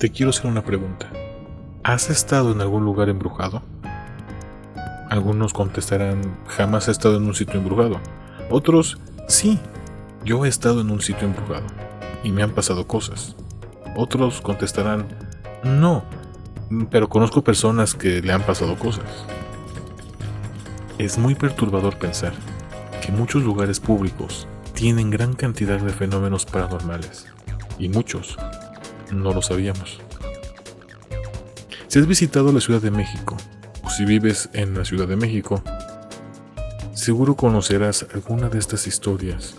Te quiero hacer una pregunta. ¿Has estado en algún lugar embrujado? Algunos contestarán, jamás he estado en un sitio embrujado. Otros, sí, yo he estado en un sitio embrujado y me han pasado cosas. Otros contestarán, no, pero conozco personas que le han pasado cosas. Es muy perturbador pensar que muchos lugares públicos tienen gran cantidad de fenómenos paranormales y muchos no lo sabíamos. Si has visitado la Ciudad de México o si vives en la Ciudad de México, seguro conocerás alguna de estas historias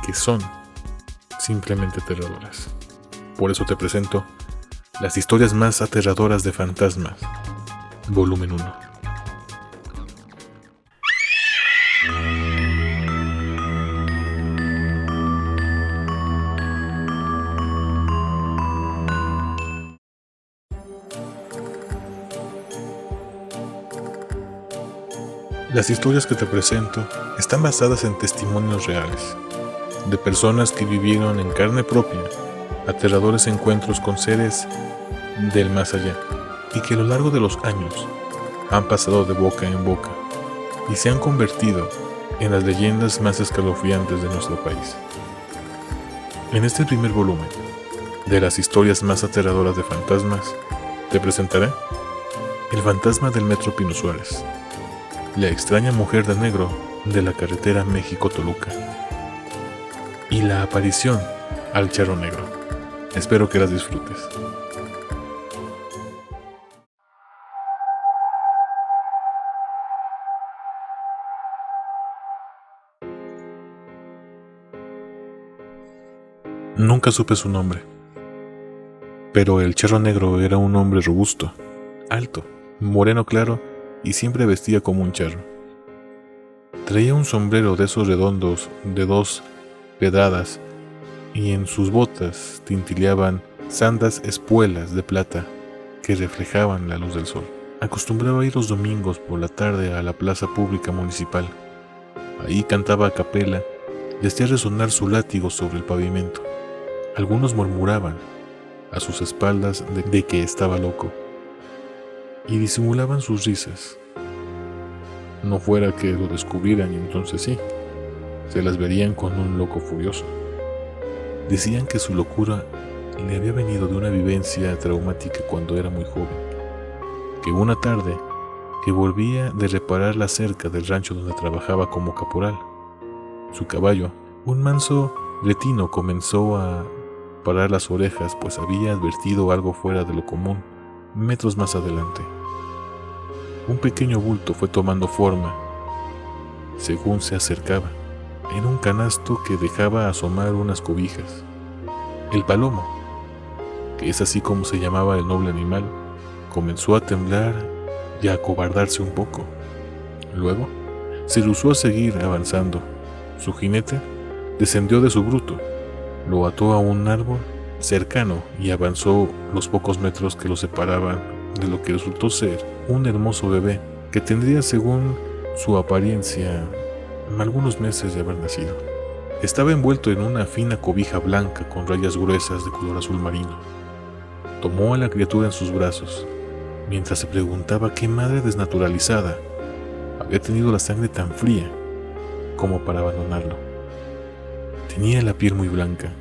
que son simplemente aterradoras. Por eso te presento las historias más aterradoras de fantasmas, volumen 1. Las historias que te presento están basadas en testimonios reales, de personas que vivieron en carne propia aterradores encuentros con seres del más allá, y que a lo largo de los años han pasado de boca en boca y se han convertido en las leyendas más escalofriantes de nuestro país. En este primer volumen de las historias más aterradoras de fantasmas, te presentaré el fantasma del Metro Pino Suárez, la extraña mujer de negro de la carretera México-Toluca y la aparición al charro negro. Espero que las disfrutes. Nunca supe su nombre, pero el charro negro era un hombre robusto, alto, moreno claro y siempre vestía como un charro. Traía un sombrero de esos redondos de 2 pedradas y en sus botas tintileaban sandas espuelas de plata que reflejaban la luz del sol. Acostumbraba ir los domingos por la tarde a la plaza pública municipal. Ahí cantaba a capela y hacía resonar su látigo sobre el pavimento. Algunos murmuraban a sus espaldas de que estaba loco y disimulaban sus risas. No fuera que lo descubrieran y entonces sí, se las verían con un loco furioso. Decían que su locura le había venido de una vivencia traumática cuando era muy joven, que una tarde que volvía de reparar la cerca del rancho donde trabajaba como caporal, su caballo, un manso retino, comenzó a parar las orejas, pues había advertido algo fuera de lo común metros más adelante. Un pequeño bulto fue tomando forma según se acercaba. Era un canasto que dejaba asomar unas cobijas. El palomo, que es así como se llamaba el noble animal, comenzó a temblar y a acobardarse un poco. Luego se rehusó a seguir avanzando. Su jinete descendió de su bruto, lo ató a un árbol cercano y avanzó los pocos metros que lo separaban de lo que resultó ser un hermoso bebé que tendría, según su apariencia, algunos meses de haber nacido. Estaba envuelto en una fina cobija blanca con rayas gruesas de color azul marino. Tomó a la criatura en sus brazos, mientras se preguntaba qué madre desnaturalizada había tenido la sangre tan fría como para abandonarlo. Tenía la piel muy blanca,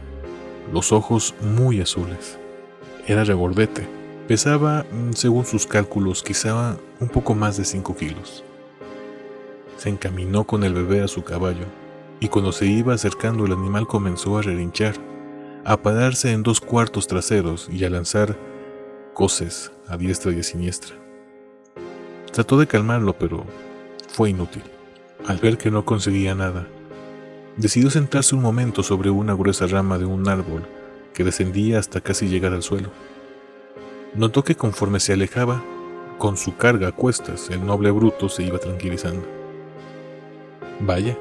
los ojos muy azules. Era regordete. Pesaba, según sus cálculos, quizá un poco más de 5 kilos. Se encaminó con el bebé a su caballo, y cuando se iba acercando el animal comenzó a relinchar, a pararse en 2 cuartos traseros y a lanzar coces a diestra y a siniestra. Trató de calmarlo, pero fue inútil. Al ver que no conseguía nada, decidió sentarse un momento sobre una gruesa rama de un árbol que descendía hasta casi llegar al suelo. Notó que conforme se alejaba, con su carga a cuestas, el noble bruto se iba tranquilizando. «Vaya,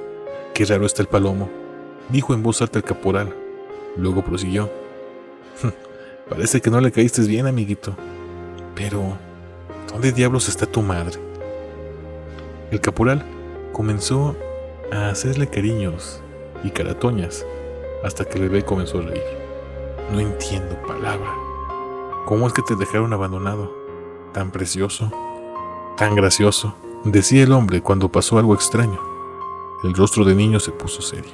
qué raro está el palomo», dijo en voz alta el caporal. Luego prosiguió: «Parece que no le caíste bien, amiguito. Pero, ¿dónde diablos está tu madre?». El caporal comenzó a hacerle cariños y caratoñas hasta que el bebé comenzó a reír. «No entiendo palabra», ¿Cómo es que te dejaron abandonado? Tan precioso, tan gracioso, decía el hombre cuando pasó algo extraño. El rostro de niño se puso serio,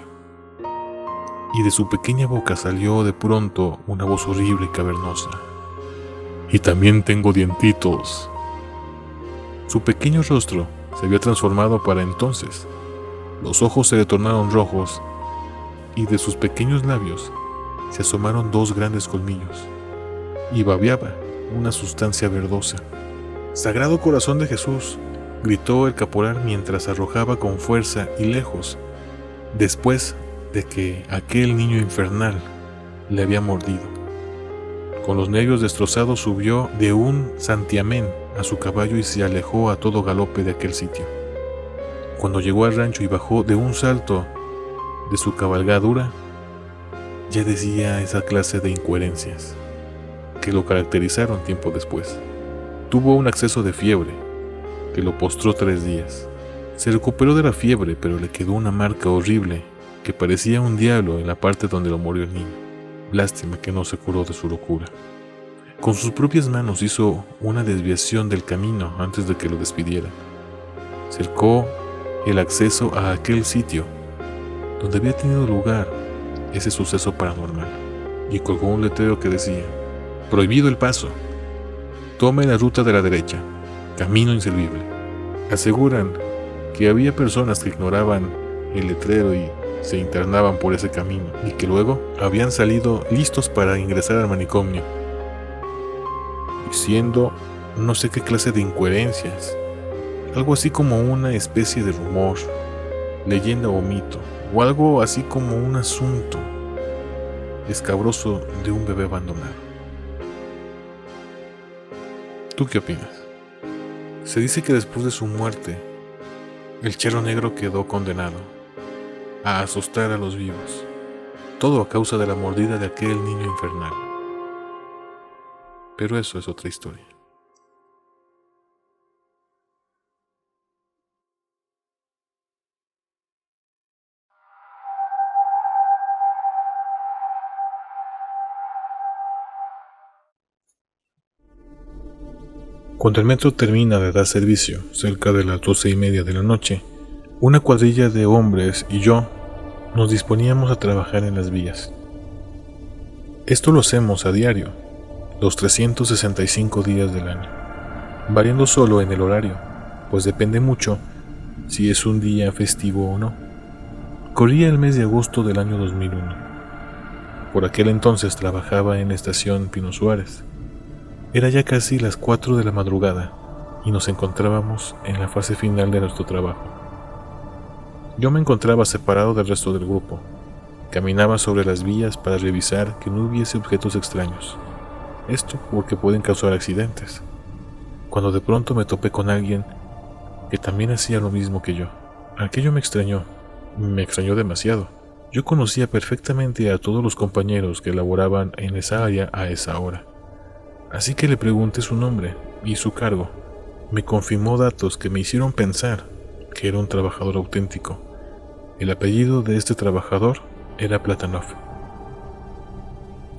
y de su pequeña boca salió de pronto una voz horrible y cavernosa. Y también tengo dientitos. Su pequeño rostro se había transformado para entonces. Los ojos se le tornaron rojos, y de sus pequeños labios se asomaron dos grandes colmillos, y babeaba una sustancia verdosa. «Sagrado Corazón de Jesús», gritó el caporal mientras arrojaba con fuerza y lejos, después de que aquel niño infernal le había mordido. Con los nervios destrozados subió de un santiamén a su caballo y se alejó a todo galope de aquel sitio. Cuando llegó al rancho y bajó de un salto de su cabalgadura, ya decía esa clase de incoherencias que lo caracterizaron tiempo después. Tuvo un acceso de fiebre que lo postró 3 días. Se recuperó de la fiebre, pero le quedó una marca horrible que parecía un diablo en la parte donde lo murió el niño. Lástima que no se curó de su locura. Con sus propias manos hizo una desviación del camino antes de que lo despidieran. Cercó el acceso a aquel sitio donde había tenido lugar ese suceso paranormal y colgó un letrero que decía: «Prohibido el paso. Tome la ruta de la derecha. Camino inservible». Aseguran que había personas que ignoraban el letrero y se internaban por ese camino y que luego habían salido listos para ingresar al manicomio, diciendo no sé qué clase de incoherencias, algo así como una especie de rumor, leyenda o mito, o algo así como un asunto escabroso de un bebé abandonado. ¿Tú qué opinas? Se dice que después de su muerte, el Charro Negro quedó condenado a asustar a los vivos, todo a causa de la mordida de aquel niño infernal. Pero eso es otra historia. Cuando el metro termina de dar servicio, cerca de las 12:30 de la noche, una cuadrilla de hombres y yo nos disponíamos a trabajar en las vías. Esto lo hacemos a diario, los 365 días del año, variando solo en el horario, pues depende mucho si es un día festivo o no. Corría el mes de agosto del año 2001. Por aquel entonces trabajaba en la estación Pino Suárez. Era ya casi las 4 de la madrugada y nos encontrábamos en la fase final de nuestro trabajo. Yo me encontraba separado del resto del grupo. Caminaba sobre las vías para revisar que no hubiese objetos extraños. Esto porque pueden causar accidentes. Cuando de pronto me topé con alguien que también hacía lo mismo que yo. Aquello me extrañó demasiado. Yo conocía perfectamente a todos los compañeros que laboraban en esa área a esa hora. Así que le pregunté su nombre y su cargo. Me confirmó datos que me hicieron pensar que era un trabajador auténtico. El apellido de este trabajador era Platanov.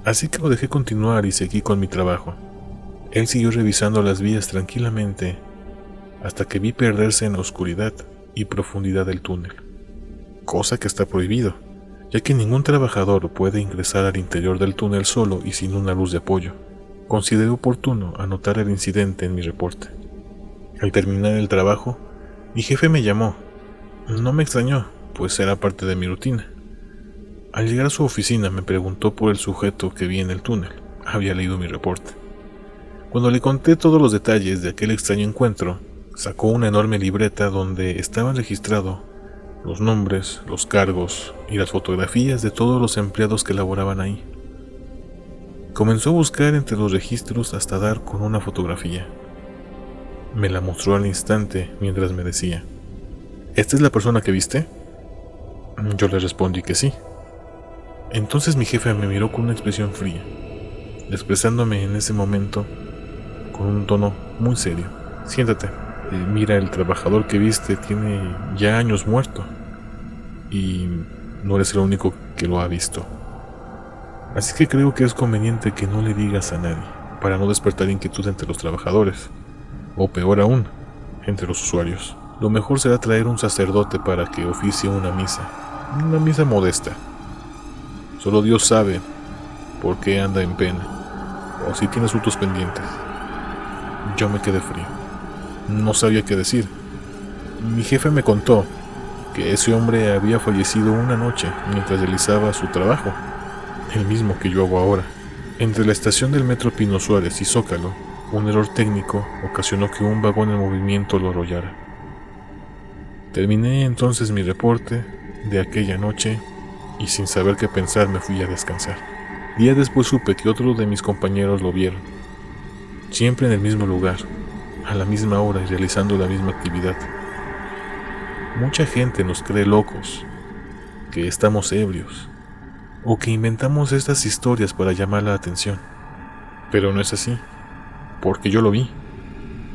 Así que lo dejé continuar y seguí con mi trabajo. Él siguió revisando las vías tranquilamente hasta que vi perderse en la oscuridad y profundidad del túnel, cosa que está prohibido, ya que ningún trabajador puede ingresar al interior del túnel solo y sin una luz de apoyo. Consideré oportuno anotar el incidente en mi reporte. Al terminar el trabajo, mi jefe me llamó. No me extrañó, pues era parte de mi rutina. Al llegar a su oficina me preguntó por el sujeto que vi en el túnel. Había leído mi reporte. Cuando le conté todos los detalles de aquel extraño encuentro, sacó una enorme libreta donde estaban registrados los nombres, los cargos y las fotografías de todos los empleados que laboraban ahí. Comenzó a buscar entre los registros hasta dar con una fotografía. Me la mostró al instante mientras me decía: ¿esta es la persona que viste? Yo le respondí que sí. Entonces mi jefe me miró con una expresión fría, expresándome en ese momento con un tono muy serio: siéntate, mira, el trabajador que viste tiene ya años muerto y no eres el único que lo ha visto. Así que creo que es conveniente que no le digas a nadie. para no despertar inquietud entre los trabajadores, o peor aún, entre los usuarios. Lo mejor será traer un sacerdote para que oficie una misa modesta. Solo Dios sabe por qué anda en pena, o si tiene asuntos pendientes. Yo me quedé frío. No sabía qué decir. Mi jefe me contó que ese hombre había fallecido una noche mientras realizaba su trabajo, el mismo que yo hago ahora. Entre la estación del metro Pino Suárez y Zócalo, un error técnico ocasionó que un vagón en movimiento lo arrollara. Terminé entonces mi reporte de aquella noche y sin saber qué pensar me fui a descansar. Días después supe que otros de mis compañeros lo vieron, siempre en el mismo lugar, a la misma hora y realizando la misma actividad. Mucha gente nos cree locos, que estamos ebrios, o que inventamos estas historias para llamar la atención. Pero no es así, porque yo lo vi.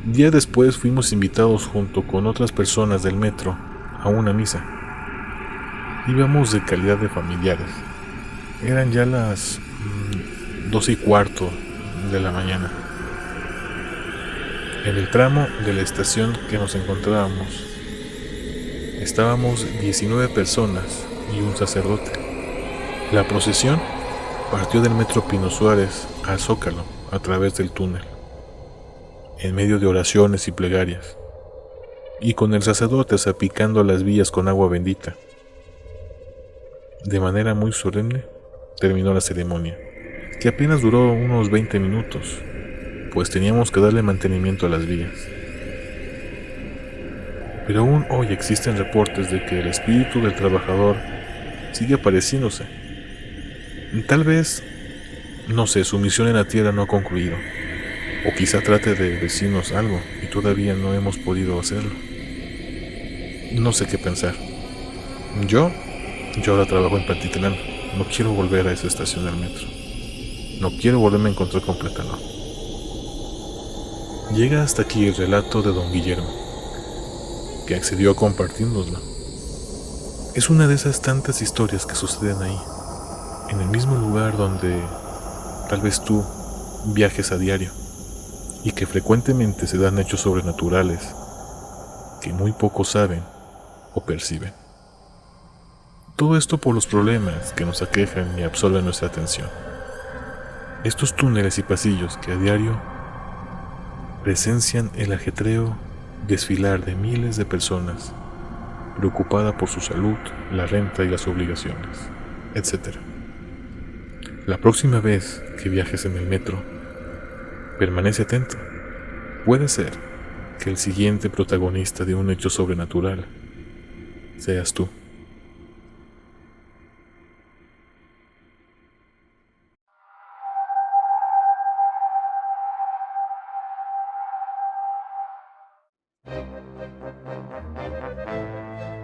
Días después fuimos invitados junto con otras personas del metro a una misa. Íbamos de calidad de familiares. Eran ya las 12:15 de la mañana. En el tramo de la estación que nos encontrábamos, estábamos 19 personas y un sacerdote. La procesión partió del metro Pino Suárez al Zócalo a través del túnel, en medio de oraciones y plegarias, y con el sacerdote salpicando las vías con agua bendita. De manera muy solemne terminó la ceremonia, que apenas duró unos 20 minutos, pues teníamos que darle mantenimiento a las vías. Pero aún hoy existen reportes de que el espíritu del trabajador sigue apareciéndose. Tal vez, no sé, su misión en la tierra no ha concluido, o quizá trate de decirnos algo y todavía no hemos podido hacerlo. No sé qué pensar. Yo ahora trabajo en Pantitlán. No quiero volver a esa estación del metro. No quiero volverme a encontrar con Plátano. Llega hasta aquí el relato de don Guillermo, que accedió a compartirnoslo. Es una de esas tantas historias que suceden ahí, en el mismo lugar donde tal vez tú viajes a diario, y que frecuentemente se dan hechos sobrenaturales que muy pocos saben o perciben. Todo esto por los problemas que nos aquejan y absorben nuestra atención. Estos túneles y pasillos que a diario presencian el ajetreo desfilar de miles de personas preocupada por su salud, la renta y las obligaciones, etc. La próxima vez que viajes en el metro, permanece atento. Puede ser que el siguiente protagonista de un hecho sobrenatural seas tú.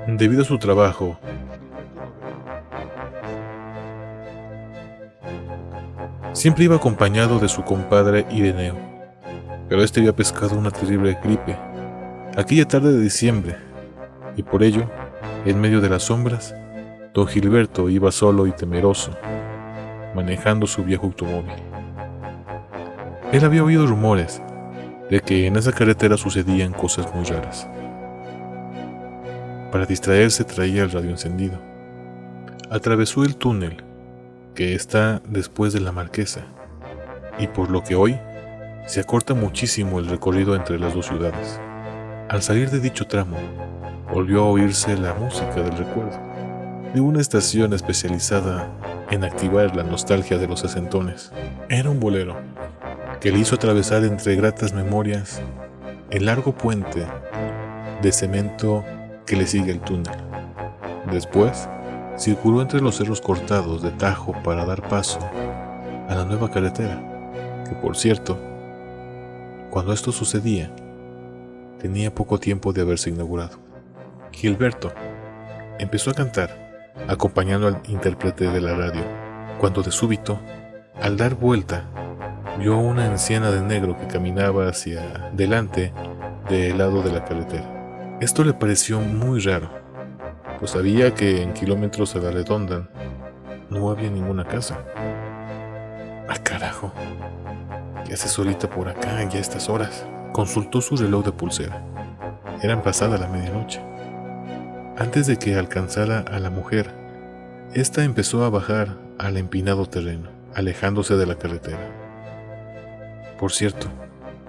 Debido a su trabajo, siempre iba acompañado de su compadre Ireneo, pero este había pescado una terrible gripe aquella tarde de diciembre, y por ello, en medio de las sombras, don Gilberto iba solo y temeroso, manejando su viejo automóvil. Él había oído rumores de que en esa carretera sucedían cosas muy raras. Para distraerse traía el radio encendido. Atravesó el túnel que está después de la Marquesa, y por lo que hoy se acorta muchísimo el recorrido entre las dos ciudades. Al salir de dicho tramo, volvió a oírse la música del recuerdo, de una estación especializada en activar la nostalgia de los sesentones. Era un bolero que le hizo atravesar entre gratas memorias el largo puente de cemento que le sigue el túnel. Después, circuló entre los cerros cortados de Tajo para dar paso a la nueva carretera, que por cierto, cuando esto sucedía, tenía poco tiempo de haberse inaugurado. Gilberto empezó a cantar, acompañando al intérprete de la radio, cuando de súbito, al dar vuelta, vio a una anciana de negro que caminaba hacia delante del lado de la carretera. Esto le pareció muy raro, pues sabía que en kilómetros a la redonda no había ninguna casa. ¡Ah, carajo! ¿Qué hace solita por acá ya a estas horas? Consultó su reloj de pulsera. Eran pasada la medianoche. Antes de que alcanzara a la mujer, ésta empezó a bajar al empinado terreno, alejándose de la carretera. Por cierto,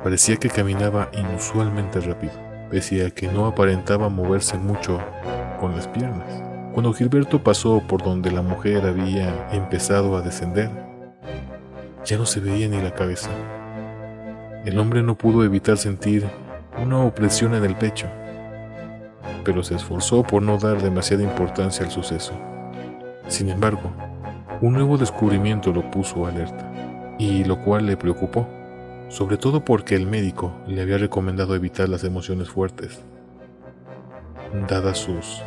parecía que caminaba inusualmente rápido, pese a que no aparentaba moverse mucho con las piernas. Cuando Gilberto pasó por donde la mujer había empezado a descender, ya no se veía ni la cabeza. El hombre no pudo evitar sentir una opresión en el pecho, pero se esforzó por no dar demasiada importancia al suceso. Sin embargo, un nuevo descubrimiento lo puso alerta, y lo cual le preocupó, sobre todo porque el médico le había recomendado evitar las emociones fuertes, dadas sus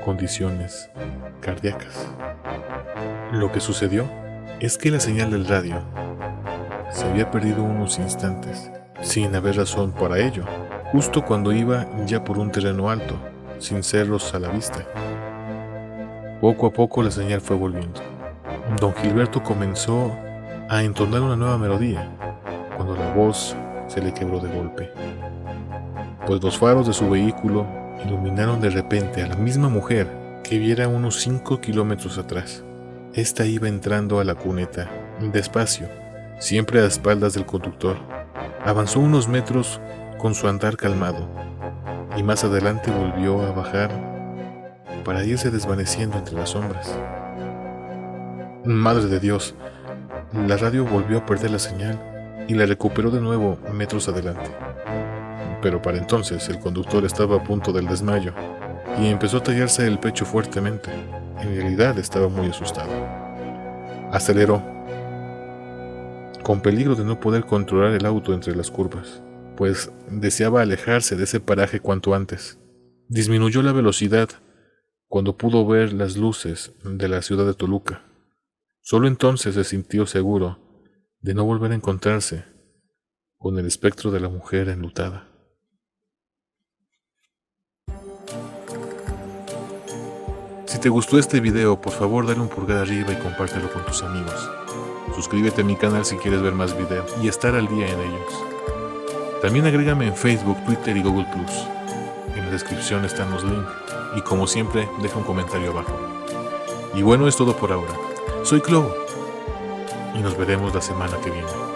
condiciones cardíacas. Lo que sucedió es que la señal del radio se había perdido unos instantes, sin haber razón para ello, justo cuando iba ya por un terreno alto, sin cerros a la vista. Poco a poco la señal fue volviendo. Don Gilberto comenzó a entonar una nueva melodía, cuando la voz se le quebró de golpe, pues los faros de su vehículo iluminaron de repente a la misma mujer que viera unos 5 kilómetros atrás. Esta iba entrando a la cuneta, despacio, siempre a espaldas del conductor. Avanzó unos metros con su andar calmado, y más adelante volvió a bajar para irse desvaneciendo entre las sombras. Madre de Dios, la radio volvió a perder la señal y la recuperó de nuevo metros adelante. Pero para entonces el conductor estaba a punto del desmayo y empezó a tallarse el pecho fuertemente. En realidad estaba muy asustado. Aceleró, con peligro de no poder controlar el auto entre las curvas, pues deseaba alejarse de ese paraje cuanto antes. Disminuyó la velocidad cuando pudo ver las luces de la ciudad de Toluca. Solo entonces se sintió seguro de no volver a encontrarse con el espectro de la mujer enlutada. Si te gustó este video, por favor dale un pulgar arriba y compártelo con tus amigos. Suscríbete a mi canal si quieres ver más videos y estar al día en ellos. También agrégame en Facebook, Twitter y Google+. En la descripción están los links y como siempre deja un comentario abajo. Y bueno, es todo por ahora. Soy Clow y nos veremos la semana que viene.